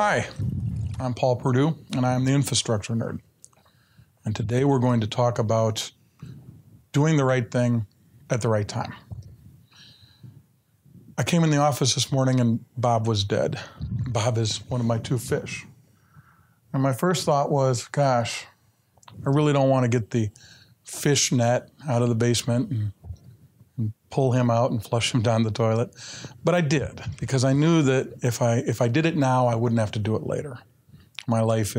Hi, I'm Paul Perdue, and I'm the infrastructure nerd. And today we're going to talk about doing the right thing at the right time. I came in the office this morning and Bob was dead. Bob is one of my two fish. And my first thought was, gosh, I really don't want to get the fish net out of the basement and pull him out and flush him down the toilet. But I did, because I knew that if I did it now, I wouldn't have to do it later. My life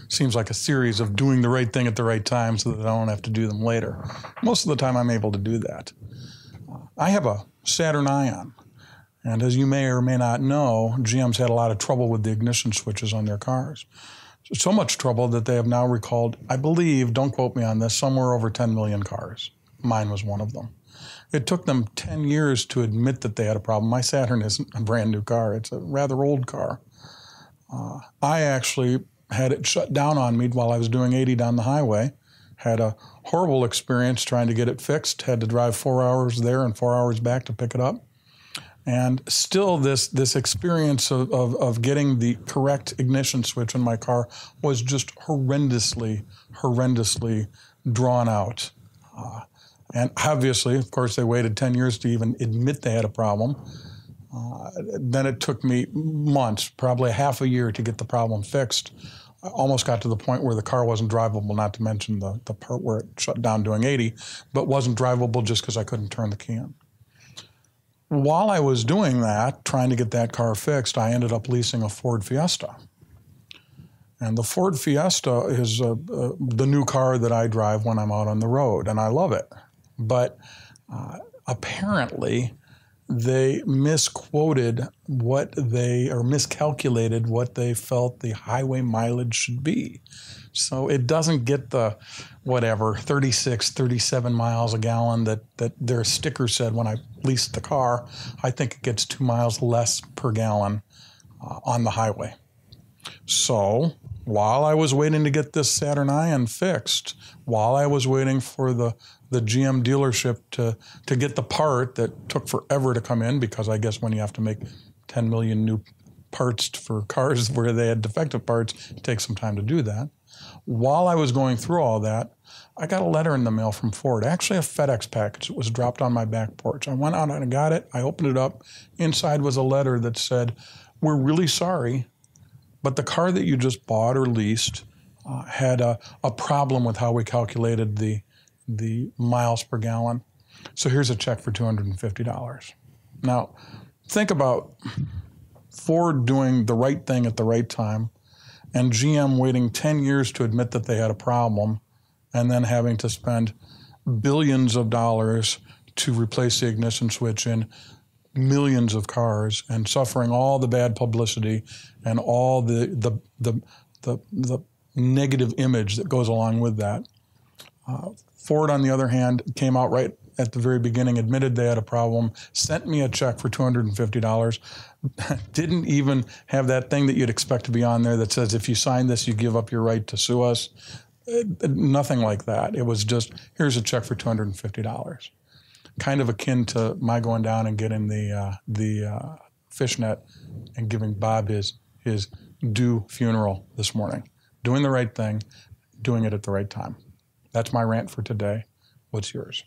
seems like a series of doing the right thing at the right time so that I don't have to do them later. Most of the time I'm able to do that. I have a Saturn Ion, and as you may or may not know, GM's had a lot of trouble with the ignition switches on their cars. So much trouble that they have now recalled, I believe, don't quote me on this, somewhere over 10 million cars. Mine was one of them. It took them 10 years to admit that they had a problem. My Saturn isn't a brand new car. It's a rather old car. I actually had it shut down on me while I was doing 80 down the highway. Had a horrible experience trying to get it fixed. Had to drive 4 hours there and 4 hours back to pick it up. And still this experience of getting the correct ignition switch in my car was just horrendously drawn out. And obviously, of course, they waited 10 years to even admit they had a problem. Then it took me months, probably half a year, to get the problem fixed. I almost got to the point where the car wasn't drivable, not to mention the part where it shut down doing 80, but wasn't drivable just because I couldn't turn the key in. While I was doing that, trying to get that car fixed, I ended up leasing a Ford Fiesta. And the Ford Fiesta is the new car that I drive when I'm out on the road, and I love it. But apparently, they misquoted miscalculated what they felt the highway mileage should be. So it doesn't get the, 36, 37 miles a gallon that their sticker said when I leased the car. I think it gets 2 miles less per gallon on the highway. So while I was waiting to get this Saturn Ion fixed, while I was waiting for the GM dealership to get the part that took forever to come in, because I guess when you have to make 10 million new parts for cars where they had defective parts, it takes some time to do that. While I was going through all that, I got a letter in the mail from Ford, actually a FedEx package. It was dropped on my back porch. I went out and I got it. I opened it up. Inside was a letter that said, "We're really sorry, but the car that you just bought or leased had a problem with how we calculated the miles per gallon. So here's a check for $250. Now, think about Ford doing the right thing at the right time and GM waiting 10 years to admit that they had a problem and then having to spend billions of dollars to replace the ignition switch in millions of cars and suffering all the bad publicity and all the negative image that goes along with that. Ford, on the other hand, came out right at the very beginning, admitted they had a problem, sent me a check for $250, didn't even have that thing that you'd expect to be on there that says, if you sign this, you give up your right to sue us. Nothing like that. It was just, here's a check for $250. Kind of akin to my going down and getting the fishnet and giving Bob his due funeral this morning. Doing the right thing, doing it at the right time. That's my rant for today. What's yours?